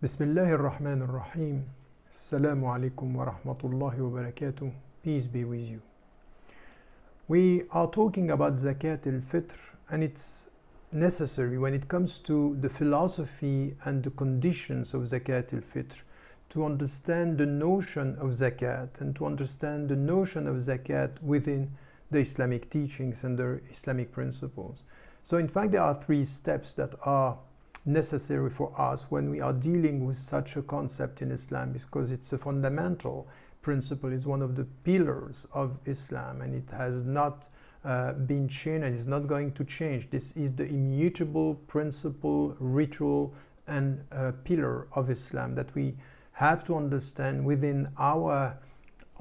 Bismillahir Rahmanir Rahim. Assalamu alaikum wa rahmatullahi wa barakatuh. Peace be with you. We are talking about Zakatul Fitr, and it's necessary when it comes to the philosophy and the conditions of Zakatul Fitr to understand the notion of Zakat and to understand the notion of Zakat within the Islamic teachings and the Islamic principles. So in fact there are three steps that are necessary for us when we are dealing with such a concept in Islam, because it's a fundamental principle, is one of the pillars of Islam, and it has not been changed and is not going to change. This is the immutable principle, ritual, and pillar of Islam that we have to understand within our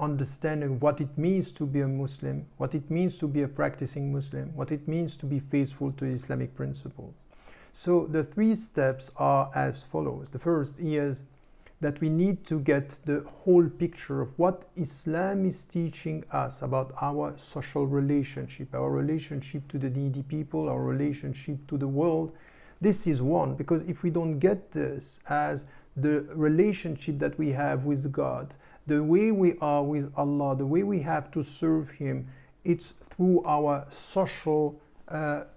understanding of what it means to be a Muslim, what it means to be a practicing Muslim, what it means to be faithful to Islamic principles. So the three steps are as follows. The first is that we need to get the whole picture of what Islam is teaching us about our social relationship, our relationship to the needy people, our relationship to the world. This is one, because if we don't get this as the relationship that we have with God, the way we are with Allah, the way we have to serve Him, it's through our social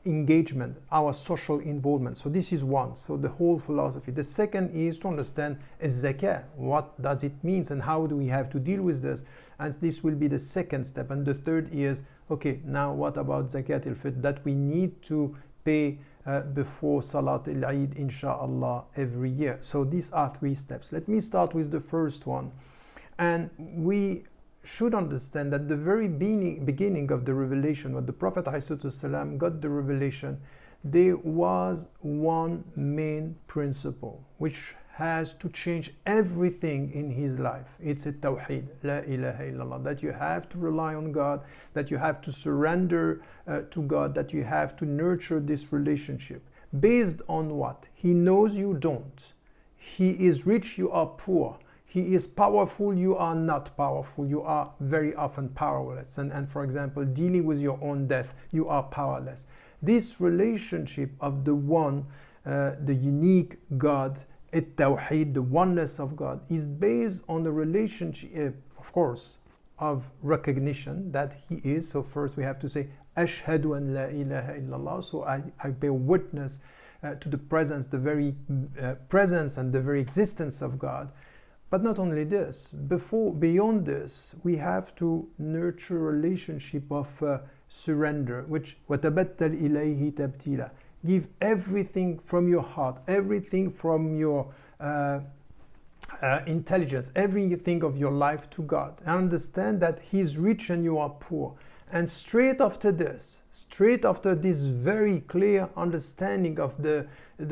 engagement, our social involvement. So this is one, so the whole philosophy. The second is to understand zakah, what does it mean and how do we have to deal with this, and this will be the second step. And the third is, okay, now what about Zakatul Fitr that we need to pay before Salat al-Eid inshallah every year. So these are three steps. Let me start with the first one. And we should understand that the very beginning of the revelation, when the Prophet ﷺ got the revelation, there was one main principle which has to change everything in his life. It's a tawheed, la ilaha illallah, that you have to rely on God, that you have to surrender to God, that you have to nurture this relationship. Based on what? He knows you don't. He is rich, you are poor. He is powerful, you are not powerful. You are very often powerless. And for example, dealing with your own death, you are powerless. This relationship of the one, the unique God, at-Tawheed, the oneness of God, is based on the relationship, of course, of recognition that He is. So first we have to say, Ashhadu an la ilaha illallah. So I bear witness to the presence, the very presence and the very existence of God. But not only this, beyond this, we have to nurture a relationship of surrender, which وَتَبَتَّلْ إِلَيْهِ تَبْتِيلًا. Give everything from your heart, everything from your intelligence, everything of your life to God. And understand that He is rich and you are poor. And straight after this very clear understanding of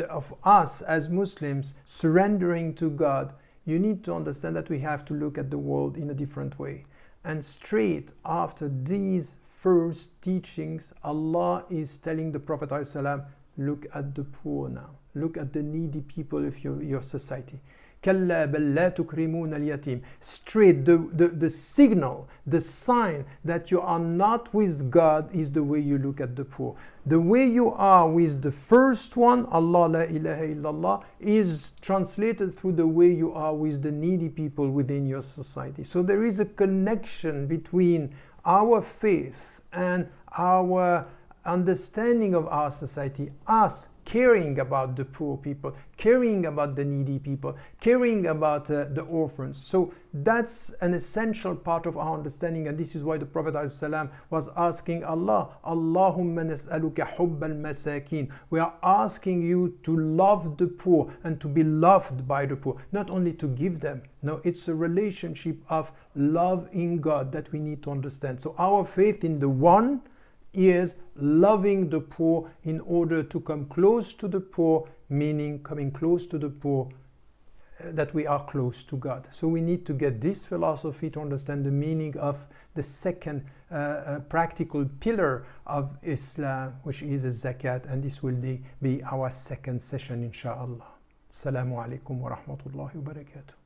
of us as Muslims surrendering to God, you need to understand that we have to look at the world in a different way. And straight after these first teachings, Allah is telling the Prophet ﷺ, look at the poor now. Look at the needy people of your society. كَلَّا بَلْ لَا تُكْرِمُونَ الْيَتِيمِ. Straight, the signal, the sign that you are not with God is the way you look at the poor. The way you are with the first one, Allah la ilaha illallah, is translated through the way you are with the needy people within your society. So there is a connection between our faith and our understanding of our society, us caring about the poor people, caring about the needy people, caring about the orphans. So that's an essential part of our understanding, and this is why the Prophet ﷺ was asking Allah, Allahumma nas'aluka hubbal masakin. We are asking you to love the poor and to be loved by the poor, not only to give them. No, it's a relationship of love in God that we need to understand. So our faith in the one is loving the poor in order to come close to the poor, meaning coming close to the poor, that we are close to God. So we need to get this philosophy to understand the meaning of the second practical pillar of Islam, which is zakat, and this will be our second session inshallah. Assalamu alaikum wa rahmatullahi wa barakatuh.